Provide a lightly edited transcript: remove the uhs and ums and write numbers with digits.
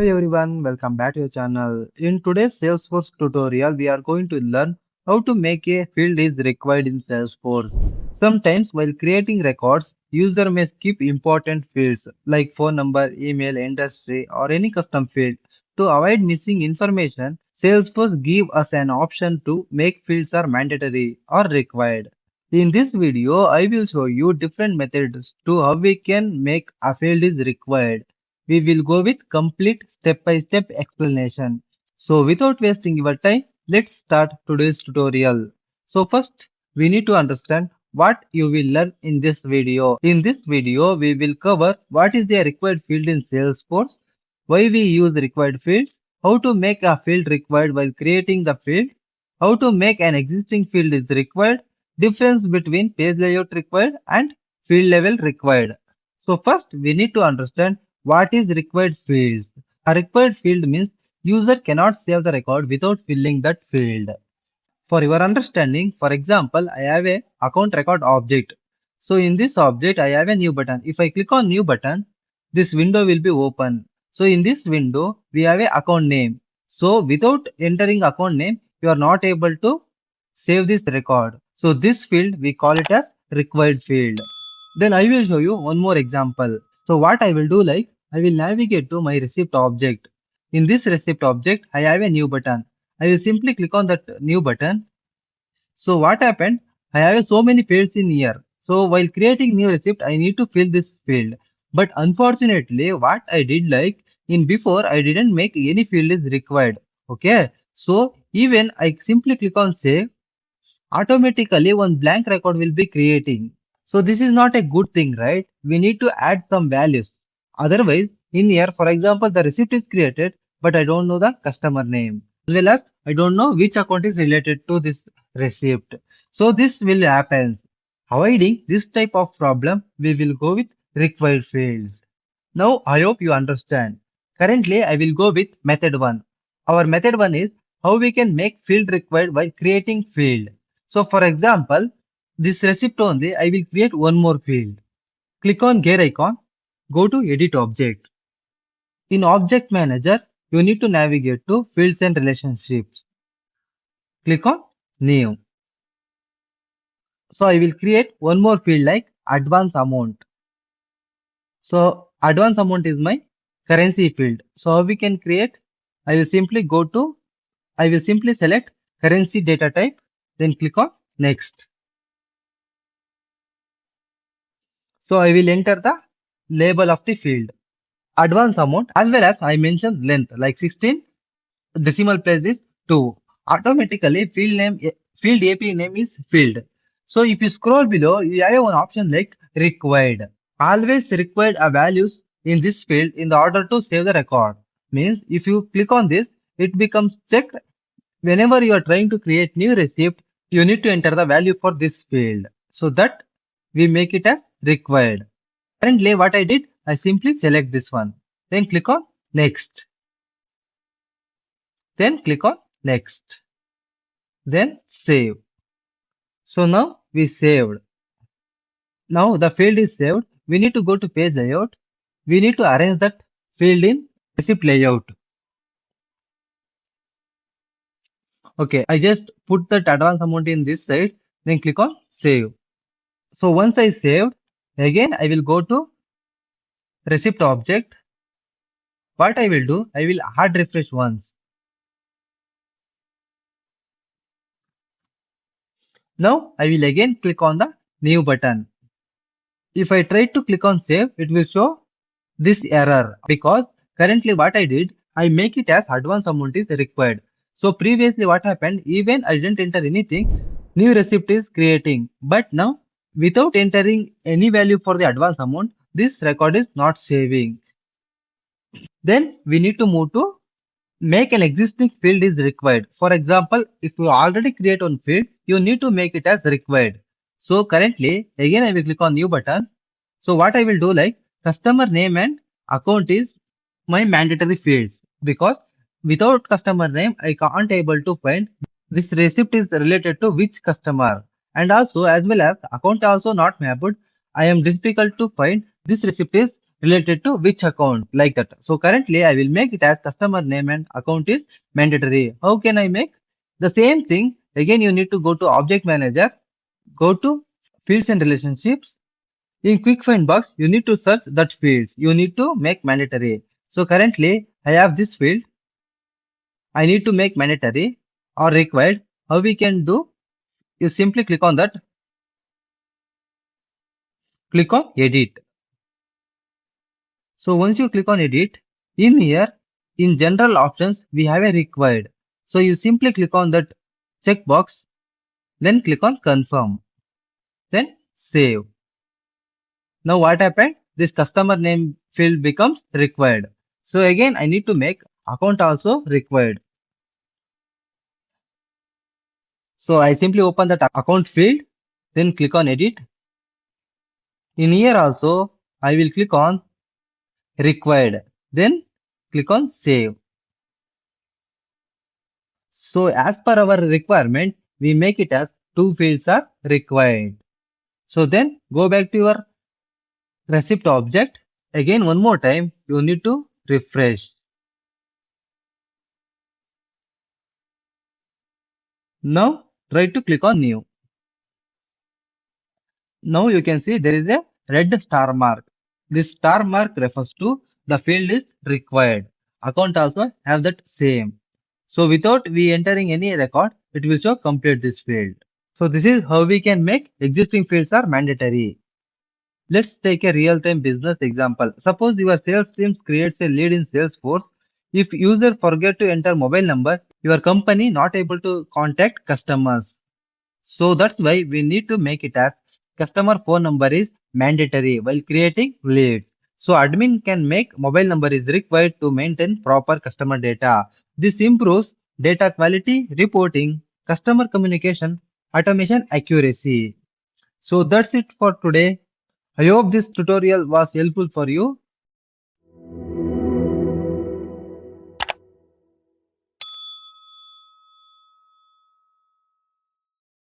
Hey everyone, welcome back to your channel. In today's Salesforce tutorial, we are going to learn how to make a field is required in Salesforce. Sometimes while creating records, user may skip important fields like phone number, email, industry or any custom field. To avoid missing information, Salesforce give us an option to make fields are mandatory or required. In this video, I will show you different methods to how we can make a field is required. We will go with complete step-by-step explanation. So without wasting your time, let's start today's tutorial. So first, we need to understand what you will learn in this video. In this video, we will cover what is a required field in Salesforce, why we use required fields, how to make a field required while creating the field, how to make an existing field is required, difference between page layout required and field level required. So first, we need to understand what is required fields. A required field means user cannot save the record without filling that field. For your understanding, for example, I have a account record object. So in this object, I have a new button. If I click on new button, this window will be open. So in this window, we have a account name. So without entering account name, you are not able to save this record. So this field, we call it as required field. Then I will show you one more example. So what I will do like, I will navigate to my receipt object. In this receipt object, I have a new button. I will simply click on that new button. So what happened? I have so many fields in here. So while creating new receipt, I need to fill this field. But unfortunately, what I did like in before, I didn't make any field is required. Okay. So even I simply click on save, automatically one blank record will be creating. So this is not a good thing, right? We need to add some values. Otherwise, in here, for example, the receipt is created, but I don't know the customer name. As well as I don't know which account is related to this receipt. So this will happen. Avoiding this type of problem, we will go with required fields. Now I hope you understand. Currently, I will go with method 1. Our method 1 is how we can make field required while creating field. So for example, this receipt only, I will create one more field. Click on gear icon, go to edit object. In object manager, you need to navigate to fields and relationships. Click on new. So I will create one more field like advance amount. So advance amount is my currency field. So how we can create? I will simply select currency data type, then click on next. So I will enter the label of the field. Advance amount as well as I mentioned length like 16, decimal place is 2. Automatically field AP name is field. So if you scroll below, you have one option like required. Always required a values in this field in the order to save the record. Means if you click on this, it becomes checked. Whenever you are trying to create new receipt, you need to enter the value for this field. So that we make it as required. Currently what I did, I simply select this one. Then click on next. Then click on next. Then save. So now we saved. Now the field is saved. We need to go to page layout. We need to arrange that field in receipt layout. Okay, I just put that advance amount in this side. Then click on save. So once I saved, again I will go to receipt object. What I will do, I will hard refresh once. Now I will again click on the new button. If I try to click on save, it will show this error because currently what I did, I make it as advance amount is required. So previously what happened, even I didn't enter anything, new receipt is creating. But now without entering any value for the advance amount, this record is not saving. Then we need to move to make an existing field is required. For example, if you already create one field, you need to make it as required. So currently, again I will click on new button. So what I will do like customer name and account is my mandatory fields because without customer name, I can't able to find this receipt is related to which customer. And also as well as account also not mapped, I am difficult to find this receipt is related to which account like that. So currently I will make it as customer name and account is mandatory. How can I make? The same thing again you need to go to object manager, go to fields and relationships. In quick find box, you need to search that fields. You need to make mandatory. So currently I have this field. I need to make mandatory or required. How we can do? You simply click on that, click on edit. So once you click on edit, in here, in general options, we have a required. So you simply click on that checkbox, then click on confirm, then save. Now what happened? This customer name field becomes required. So again, I need to make account also required. So I simply open that account field, then click on edit. In here also, I will click on required, then click on save. So as per our requirement, we make it as two fields are required. So then go back to your receipt object. Again, one more time, you need to refresh. Now try to click on new. Now you can see there is a red star mark. This star mark refers to the field is required. Account also have that same. So without we entering any record, it will show complete this field. So this is how we can make existing fields are mandatory. Let's take a real-time business example. Suppose your sales team creates a lead in Salesforce. If user forget to enter mobile number, your company not able to contact customers. So that's why we need to make it as customer phone number is mandatory while creating leads. So admin can make mobile number is required to maintain proper customer data. This improves data quality, reporting, customer communication, automation accuracy. So that's it for today. I hope this tutorial was helpful for you.